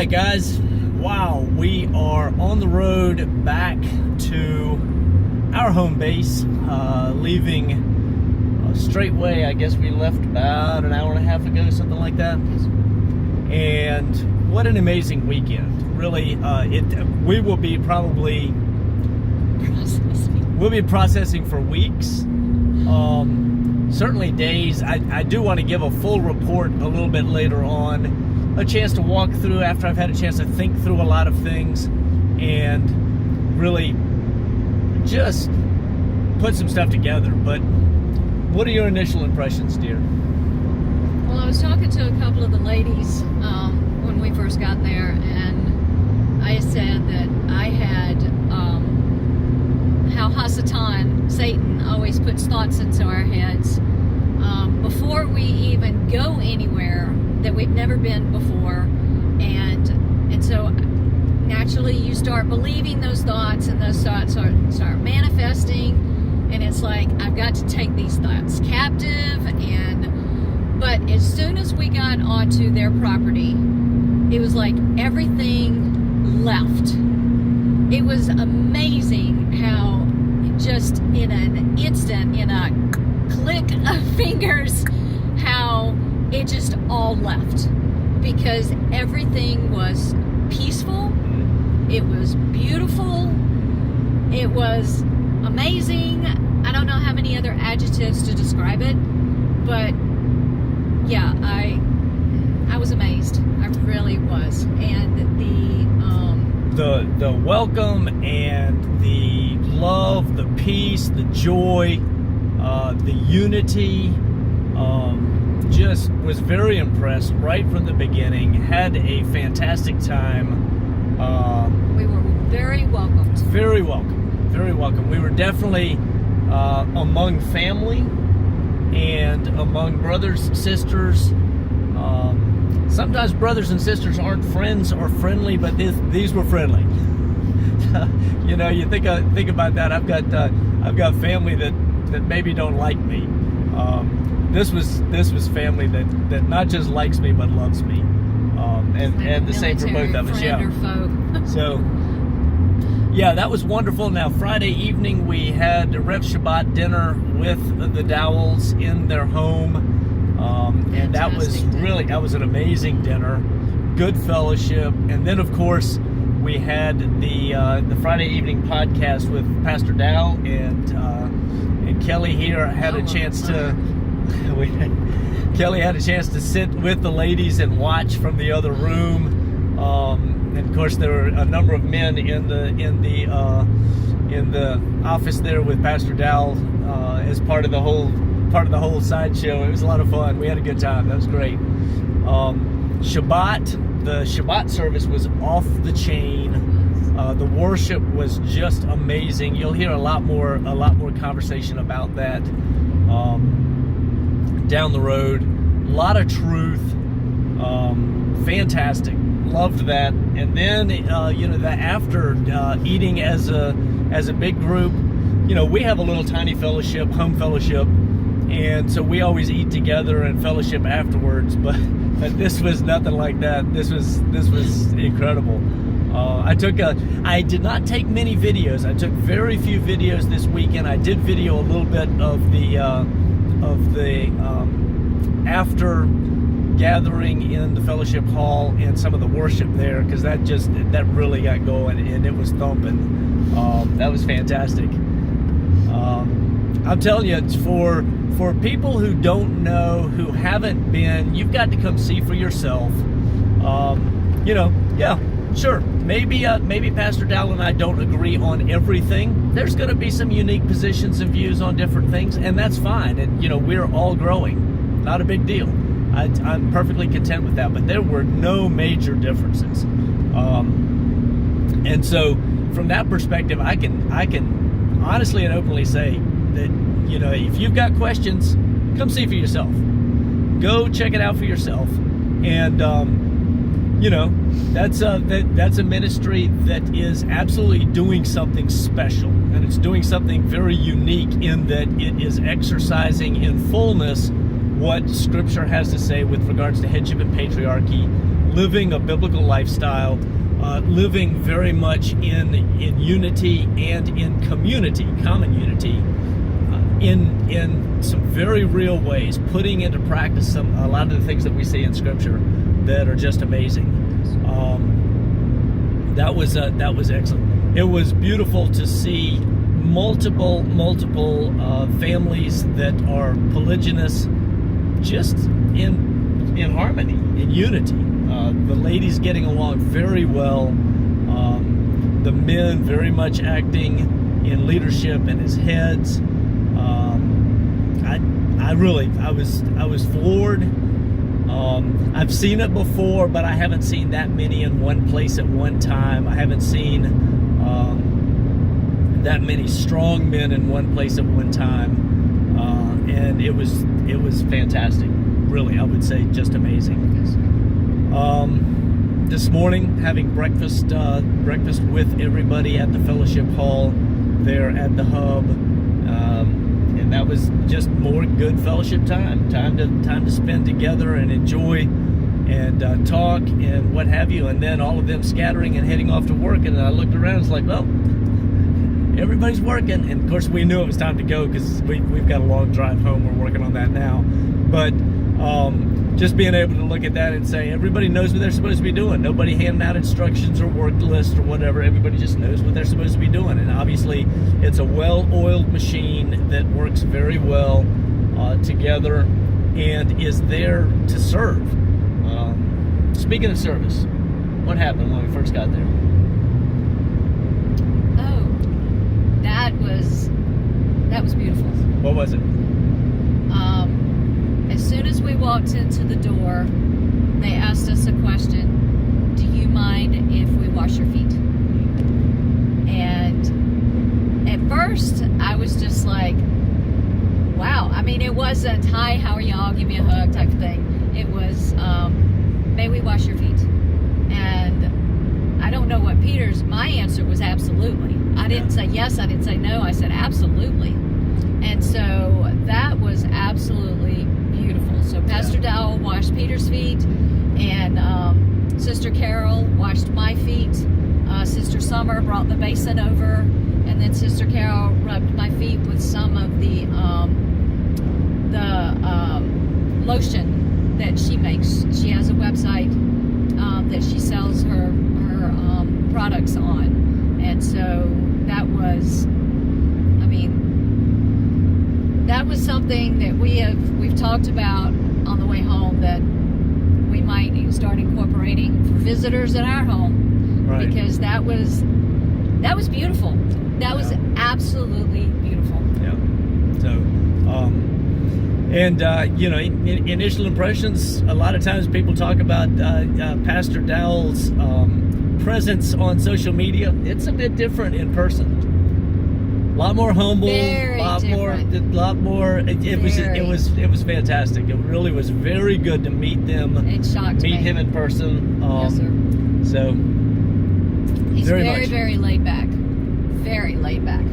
right, guys. Wow, we are on the road back to our home base, leaving Straitway. I guess we left about an hour and a half ago, something like that. And what an amazing weekend! Really, we will be probably processing for weeks. Certainly days. I do want to give a full report a little bit later on. A chance to walk through after I've had a chance to think through a lot of things and really just put some stuff together. But what are your initial impressions, dear? Well, I was talking to a couple of the ladies when we first got there, and I said that I had how Hasatan, Satan, always puts thoughts into our heads before we even go anywhere that we've never been before, and so naturally you start believing those thoughts, and those thoughts start manifesting, and it's like, I've got to take these thoughts captive. But as soon as we got onto their property, it was like everything left. It was amazing how just in an instant, in a click of fingers, how it just all left, because everything was peaceful, it was beautiful, it was amazing. I don't know how many other adjectives to describe it, but yeah, I was amazed. I really was. And the welcome and the love, the peace, the joy, the unity, just was very impressed right from the beginning. Had a fantastic time. We were very welcomed. Very welcome. Very welcome. We were definitely among family and among brothers, sisters. Sometimes brothers and sisters aren't friends or friendly, but these were friendly. You know, you think about that. I've got family that maybe don't like me. This was family that not just likes me but loves me, and the same for both of us. Yeah. So yeah, that was wonderful. Now Friday evening we had a Rev Shabbat dinner with the Dowells in their home, and that was an amazing dinner, good fellowship, and then of course we had the Friday evening podcast with Pastor Dow and Kelly here had a chance to. Kelly had a chance to sit with the ladies and watch from the other room, and of course there were a number of men in the office there with Pastor Dow as part of the whole sideshow. It was a lot of fun. We had a good time. That was great. The Shabbat service was off the chain. The worship was just amazing. You'll hear a lot more conversation about that down the road. A lot of truth. Fantastic. Loved that. And then after eating as a big group, we have a little tiny fellowship, home fellowship, and so we always eat together and fellowship afterwards. But this was nothing like that. This was incredible. I did not take many videos. I took very few videos this weekend. I did video a little bit of the after gathering in the fellowship hall and some of the worship there, because that really got going and it was thumping. That was fantastic. I'm telling you, it's for people who don't know, who haven't been, you've got to come see for yourself. Yeah, sure. Maybe Pastor Dow and I don't agree on everything. There's going to be some unique positions and views on different things, and that's fine. And we're all growing. Not a big deal. I'm perfectly content with that. But there were no major differences, and so from that perspective, I can honestly and openly say that if you've got questions, come see for yourself. Go check it out for yourself, and that's a ministry that is absolutely doing something special, and it's doing something very unique in that it is exercising in fullness what Scripture has to say with regards to headship and patriarchy, living a biblical lifestyle, living very much in unity and in community, common unity, in some very real ways, putting into practice a lot of the things that we see in Scripture that are just amazing. That was excellent. It was beautiful to see multiple families that are polygynous, just in harmony, in unity. The ladies getting along very well. The men very much acting in leadership and as heads. I was floored. I've seen it before, but I haven't seen that many in one place at one time. I haven't seen that many strong men in one place at one time, and it was fantastic. Really, I would say just amazing. This morning, having breakfast with everybody at the fellowship hall there at the hub, and that was just more good fellowship time to spend together and enjoy and talk and what have you. And then all of them scattering and heading off to work, and I looked around, it's like, well, everybody's working. And of course we knew it was time to go because we've got a long drive home. We're working on that now, but just being able to look at that and say everybody knows what they're supposed to be doing. Nobody handing out instructions or work lists or whatever. Everybody just knows what they're supposed to be doing. And obviously it's a well-oiled machine that works very well together and is there to serve. Speaking of service, what happened when we first got there? That was beautiful. What was it? As soon as we walked into the door, they asked us a question: do you mind if we wash your feet? And at first I was just like, wow. I mean, it wasn't, hi, how are y'all, give me a hug type of thing. It was, may we wash your feet? And I don't know what my answer was absolutely. I didn't say yes, I didn't say no, I said absolutely. And so that was absolutely beautiful. So Pastor Dowell washed Peter's feet, and Sister Carol washed my feet. Sister Summer brought the basin over, and then Sister Carol rubbed my feet with some of the lotion that she makes. She has a website that she sells her products on, and so that was, I mean, that was something that we've talked about on the way home, that we might start incorporating for visitors at our home, right? Because that was beautiful. That was absolutely beautiful. Yeah. So, initial impressions. A lot of times people talk about Pastor Dowell's presence on social media. It's a bit different in person. A lot more humble, a lot more. It was fantastic. It really was very good to meet them. It shocked me. Meet him in person. Yes, sir. So he's very laid back, very laid back.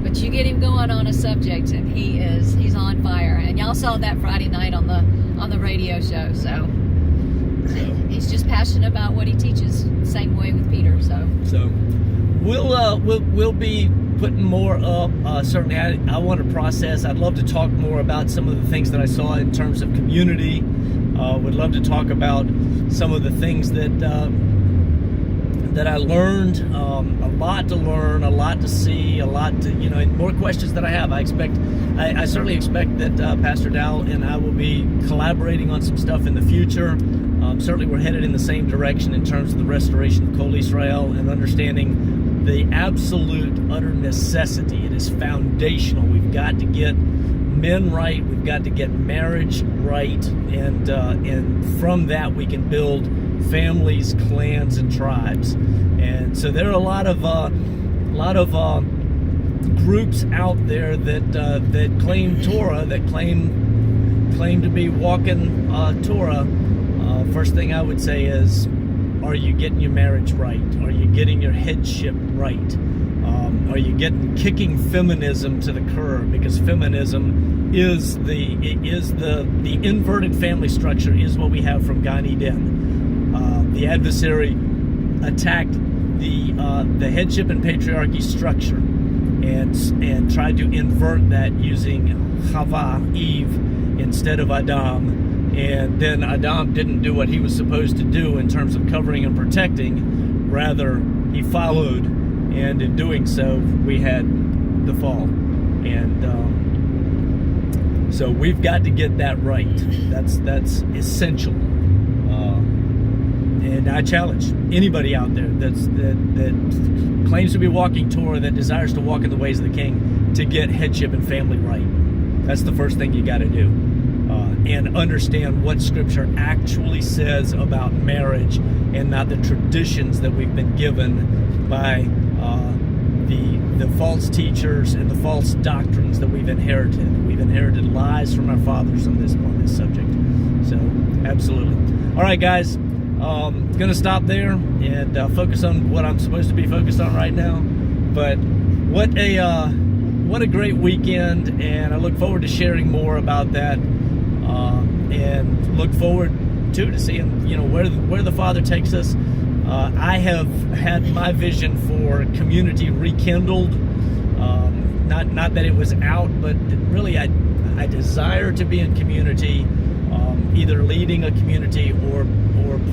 But you get him going on a subject, and he's on fire. And y'all saw that Friday night on the radio show. So he's just passionate about what he teaches. Same way with Peter. So we'll be putting more up. Certainly, I want to process. I'd love to talk more about some of the things that I saw in terms of community. Would love to talk about some of the things that I learned. A lot to learn, a lot to see, a lot to, and more questions that I have. I certainly expect that Pastor Dowell and I will be collaborating on some stuff in the future. Certainly we're headed in the same direction in terms of the restoration of Kol Israel and understanding the absolute utter necessity. It is foundational. We've got to get men right. We've got to get marriage right, and from that we can build families, clans, and tribes. And so there are a lot of groups out there that claim Torah, that claim to be walking Torah. First thing I would say is, are you getting your marriage right? Are you getting your headship right? Are you kicking feminism to the curb? Because feminism is the inverted family structure is what we have from Gan Eden. The adversary attacked the headship and patriarchy structure and tried to invert that using Chava, Eve, instead of Adam. And then Adam didn't do what he was supposed to do in terms of covering and protecting. Rather, he followed, and in doing so, we had the fall. And so we've got to get that right. That's essential. And I challenge anybody out there that claims to be walking Torah, that desires to walk in the ways of the King, to get headship and family right. That's the first thing you got to do. And understand what Scripture actually says about marriage, and not the traditions that we've been given by the false teachers and the false doctrines that we've inherited. We've inherited lies from our fathers on this subject. So, absolutely. All right, guys. Gonna stop there and focus on what I'm supposed to be focused on right now. But what a great weekend, and I look forward to sharing more about that, and look forward to seeing where the Father takes us. I have had my vision for community rekindled. Not that it was out, but really I desire to be in community, either leading a community or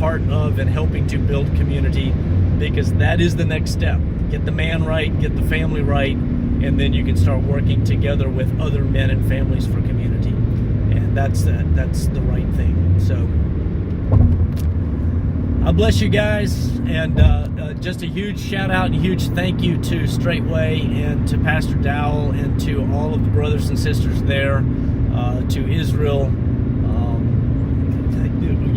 part of and helping to build community, because that is the next step. Get the man right, get the family right, and then you can start working together with other men and families for community. And that's the right thing. So I bless you guys, and just a huge shout out and huge thank you to Straitway and to Pastor Dowell and to all of the brothers and sisters there, to Israel,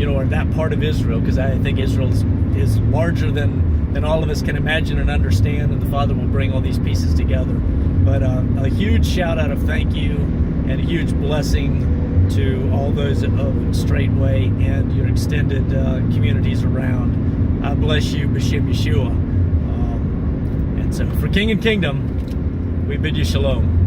or that part of Israel, because I think Israel is larger than all of us can imagine and understand, and the Father will bring all these pieces together. But a huge shout out of thank you and a huge blessing to all those of Straitway and your extended communities around. I bless you, B'Shem Yeshua. And so for King and Kingdom, we bid you shalom.